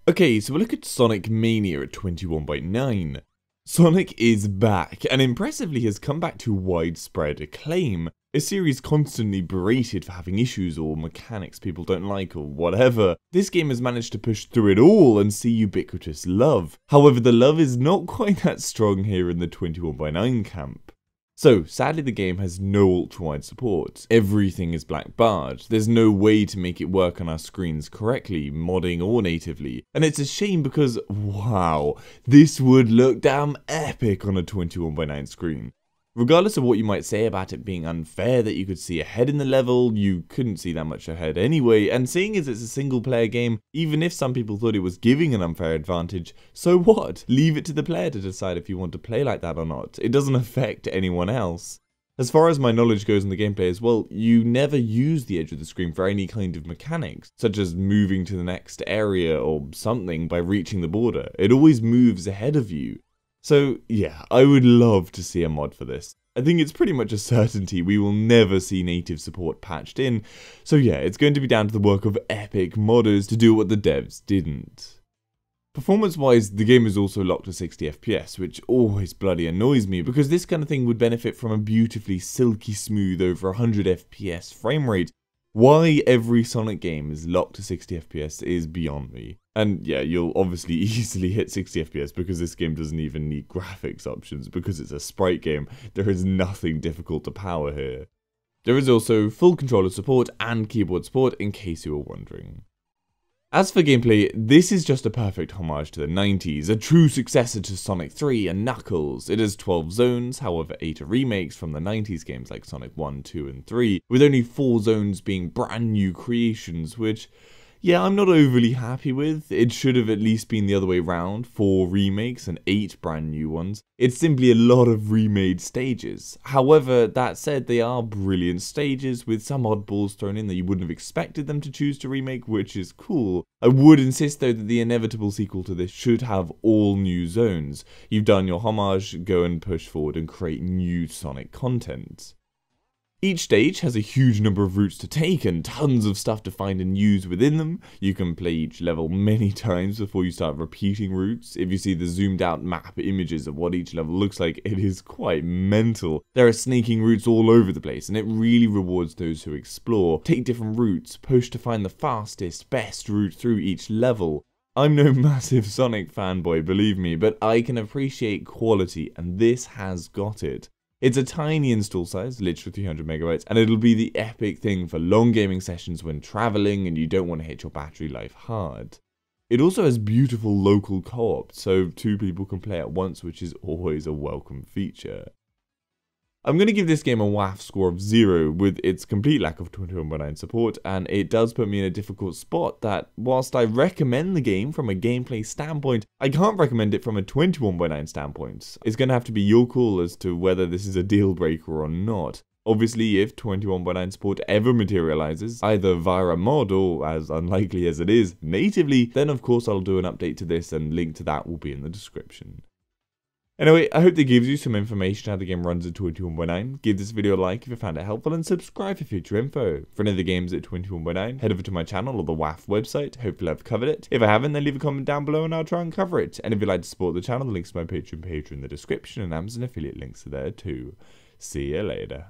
Okay, so we look at Sonic Mania at 21.9. Sonic is back, and impressively has come back to widespread acclaim. A series constantly berated for having issues or mechanics people don't like or whatever. This game has managed to push through it all and see ubiquitous love. However, the love is not quite that strong here in the 21.9 camp. So, sadly the game has no ultra-wide support. Everything is black barred. There's no way to make it work on our screens correctly, modding or natively. And it's a shame because, wow, this would look damn epic on a 21.9 screen. Regardless of what you might say about it being unfair that you could see ahead in the level, you couldn't see that much ahead anyway, and seeing as it's a single player game, even if some people thought it was giving an unfair advantage, so what? Leave it to the player to decide if you want to play like that or not. It doesn't affect anyone else. As far as my knowledge goes in the gameplay as well, you never use the edge of the screen for any kind of mechanics, such as moving to the next area or something by reaching the border. It always moves ahead of you. So yeah, I would love to see a mod for this. I think it's pretty much a certainty we will never see native support patched in, so yeah, it's going to be down to the work of epic modders to do what the devs didn't. Performance-wise, the game is also locked to 60 FPS, which always bloody annoys me because this kind of thing would benefit from a beautifully silky smooth over 100 FPS frame rate. Why every Sonic game is locked to 60 FPS is beyond me. And yeah, you'll obviously easily hit 60 FPS because this game doesn't even need graphics options because it's a sprite game. There is nothing difficult to power here. There is also full controller support and keyboard support in case you were wondering. As for gameplay, this is just a perfect homage to the 90s, a true successor to Sonic 3 and Knuckles. It has 12 zones, however 8 are remakes from the 90s games like Sonic 1, 2 and 3, with only 4 zones being brand new creations, which, yeah, I'm not overly happy with. It should have at least been the other way around, 4 remakes and 8 brand new ones. It's simply a lot of remade stages. However, that said, they are brilliant stages with some oddballs thrown in that you wouldn't have expected them to choose to remake, which is cool. I would insist though that the inevitable sequel to this should have all new zones. You've done your homage, go and push forward and create new Sonic content. Each stage has a huge number of routes to take and tons of stuff to find and use within them. You can play each level many times before you start repeating routes. If you see the zoomed out map images of what each level looks like, it is quite mental. There are snaking routes all over the place and it really rewards those who explore, take different routes, push to find the fastest, best route through each level. I'm no massive Sonic fanboy, believe me, but I can appreciate quality and this has got it. It's a tiny install size, literally 300 megabytes, and it'll be the epic thing for long gaming sessions when traveling and you don't want to hit your battery life hard. It also has beautiful local co-op, so 2 people can play at once, which is always a welcome feature. I'm going to give this game a WAF score of 0 with its complete lack of 21.9 support, and it does put me in a difficult spot that, whilst I recommend the game from a gameplay standpoint, I can't recommend it from a 21.9 standpoint. It's going to have to be your call as to whether this is a deal breaker or not. Obviously, if 21.9 support ever materializes, either via a mod or, as unlikely as it is, natively, then of course I'll do an update to this and link to that will be in the description. Anyway, I hope that gives you some information how the game runs at 21.9. Give this video a like if you found it helpful and subscribe for future info. For any other games at 21.9, head over to my channel or the WAF website. Hopefully I've covered it. If I haven't, then leave a comment down below and I'll try and cover it. And if you'd like to support the channel, the links to my Patreon page are in the description and Amazon affiliate links are there too. See you later.